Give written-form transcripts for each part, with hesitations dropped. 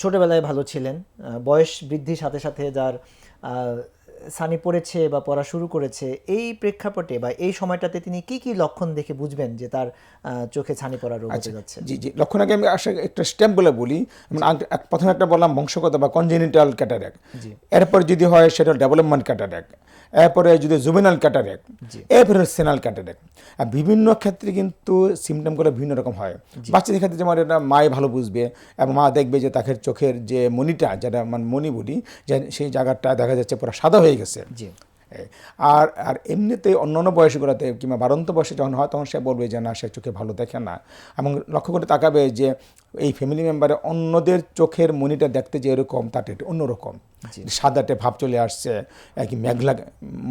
ছোটবেলায় ভালো ছিলেন, বয়স বৃদ্ধির সাথে সাথে যার ছানি পড়েছে বা পড়া শুরু করেছে, এই প্রেক্ষাপটে বা এই সময়টাতে তিনি কি কি লক্ষণ দেখে বুঝবেন যে তার চোখে ছানি পড়া রোগ হতে আচ্ছা, যাচ্ছে? জি জি, লক্ষণ আগে আমি আসলে একটা স্টেপ বলে বলি। মানে প্রথমে একটা বললাম বংশগত বা কনজেনিটাল ক্যাটারাক্ট, জি এরপর যদি হয় সেটা ডেভেলপমেন্ট ক্যাটারাক্ট, এরপরে যদি জুভেনাল ক্যাটারাক্ট, জি এরপরে সেনাল ক্যাটারাক্ট। আর বিভিন্ন ক্ষেত্রে কিন্তু সিমটমগুলো বিভিন্ন রকম হয়। বাচ্চাদের ক্ষেত্রে যেমন এটা মাই ভালো বুঝবে, এবং মা দেখবে যে তাকে চোখের যে মনিটা, যেটা মানে মনি বলি, যে সেই জায়গাটা দেখা যাচ্ছে পুরো সাদা হয়ে গেছে। জি আর আর এমনিতে অন্য অন্য বয়সগুলোতে কিংবা বাড়ন্ত বয়সে যখন হয় তখন সে বলবে যে না, সে চোখে ভালো দেখে না, এবং লক্ষ্য করে তাকাবে যে এই ফ্যামিলি মেম্বারে অন্যদের চোখের মনিটা দেখতে যে এরকম তাতে একটু অন্যরকম, সাদাটে ভাব চলে আসছে, কি মেঘলা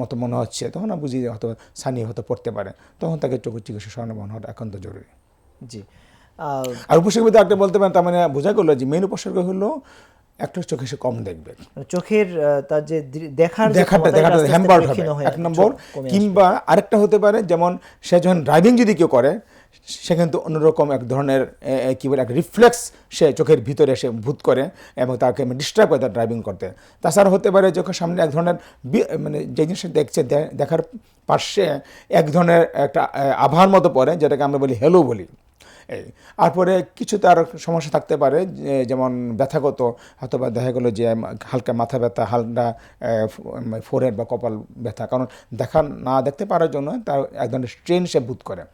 মতো মনে হচ্ছে, তখন বুঝি হয়তো ছানি হয়তো পড়তে পারে। তখন তাকে চোখের চিকিৎসা সরঞ্জাম হওয়াটা একান্ত জরুরি। জি আর উপসর্গ মধ্যে একটা বলতে পারেন, তার মানে বোঝা গেলো যে মেন উপসর্গ হলো একটা চোখে সে কম দেখবে, চোখের তার যে দেখার যে দেখাটা ক্ষমতা, এটা দেখাটা আস্তে আস্তে হ্যাম্পার্ড হবে ক্ষীণ হয়ে এক নম্বর। কমে আসবে। কিংবা আরেকটা হতে পারে, যেমন সে যখন ড্রাইভিং যদি কেউ করে, সে কিন্তু অন্যরকম এক ধরনের কী বলে এক রিফ্লেক্স সে চোখের ভিতরে সে ভূত করে এবং তাকে ডিস্টার্ব করে তার ড্রাইভিং করতে। তাছাড়া হতে পারে চোখের সামনে এক ধরনের মানে যে জিনিসটা দেখছে দেখার পাশে এক ধরনের একটা আভার মতো পড়ে, যেটাকে আমরা বলি হেলো বলি। এই তারপরে কিছু তার সমস্যা থাকতে পারে, যেমন ব্যথাগত, অথবা দেখা গেলো যে হালকা মাথা ব্যথা, হালকা ফোরহেড বা কপাল ব্যথা, কারণ দেখা না দেখতে পারার জন্য তার এক ধরনের স্ট্রেন সে বোধ করে।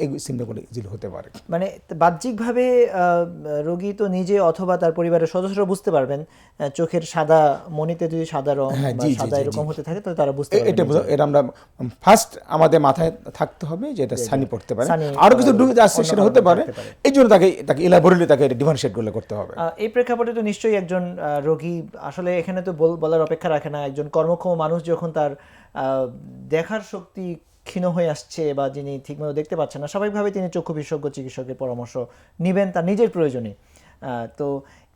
এই সিমটমগুলো ইজিলি হতে পারে। মানে বাহ্যিকভাবে রোগী তো নিজে অথবা তার পরিবারের সদস্যরা বুঝতে পারবেন, চোখের সাদা মনিতে যদি সাদা রং হ্যাঁ, বা জি জি সাদা জি জি, এরকম হতে থাকে, তো তারা বুঝতে পারবেন এটা নিজেরাই। এটা আমরা ফার্স্ট আমাদের মাথায় থাকতে হবে যে এটা যে সানি পড়তে পারে। ছানি আরও কিছু পড়া রোগ রোগ, আছে অন্য সেটা কারণে হতে পারে। থাকতে পারে। এই জন্য তাকে ইলাবোরেটলি তাকে ডিফারেন্সিয়েটগুলো করতে হবে। এই প্রেক্ষাপটে তো নিশ্চয়ই একজন রোগী আসলে এখানে তো বলার অপেক্ষা রাখে না, একজন কর্মক্ষম মানুষ যখন তার দেখার শক্তি ক্ষীণ হয়ে আসছে বা যিনি ঠিকমতো দেখতে পাচ্ছেন না, স্বাভাবিকভাবে তিনি চক্ষু বিশেষজ্ঞ চিকিৎসকের পরামর্শ নেবেন তার নিজের প্রয়োজনে। তো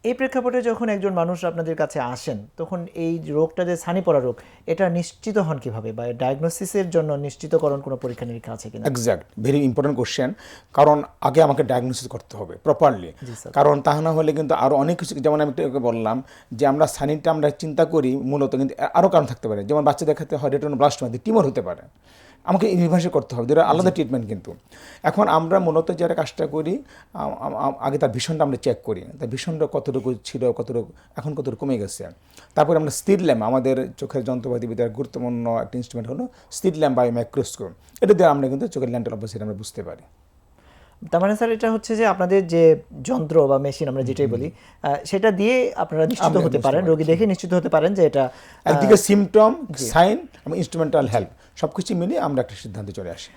এই প্রেক্ষাপটে যখন একজন মানুষ আপনাদের কাছে আসেন, তখন এই রোগটা যে ছানি পড়া রোগ, এটা নিশ্চিত হন কিভাবে, বা ডায়াগনোসিসের জন্য নিশ্চিতকরণ কোনো পরীক্ষা নিরীক্ষা আছে কিনা? Exact, very important question. কারণ আগে আমাকে ডায়াগনোসিস করতে হবে প্রপারলি, জি স্যার। কারণ তা না হলে কিন্তু আরও অনেক কিছু, যেমন আমি একটু বললাম যে আমরা সানিটা আমরা চিন্তা করি মূলত, কিন্তু আরও কারণ থাকতে পারে। যেমন বাচ্চাদের ক্ষেত্রে হয় রেটিনোব্লাস্টোমা, টিউমার হতে পারে, আমাকে ইনভেস্ট করতে হবে, যেটা আলাদা ট্রিটমেন্ট। কিন্তু এখন আমরা মূলত যারা কাজটা করি, আগে তার ভীষণটা আমরা চেক করি, তার ভীষণটা কতটুকু ছিল, কতটুকু এখন কতটুকু কমে গেছে। তারপরে আমরা স্থির ল্যাম্প, আমাদের চোখের যন্ত্রপাতিবিদ্যার গুরুত্বপূর্ণ একটা ইনস্ট্রুমেন্ট হলো স্থির ল্যাম্প বা মাইক্রোস্কোপ। এটা দিয়ে আমরা কিন্তু চোখের ল্যান্টের অবস্থা আমরা বুঝতে পারি। তার মানে স্যার এটা হচ্ছে যে আপনাদের যে যন্ত্র বা মেশিন আমরা যেটাই বলি, সেটা দিয়ে আপনারা নিশ্চিত আমরা হতে বুঝতে পারেন, পারি। রোগী দেখে নিশ্চিত হতে পারেন যে এটা একদিকে সিমটম, সাইন এবং ইনস্ট্রুমেন্টাল হেল্প সব কিছু মিলিয়ে আমরা একটা সিদ্ধান্তে চলে আসি।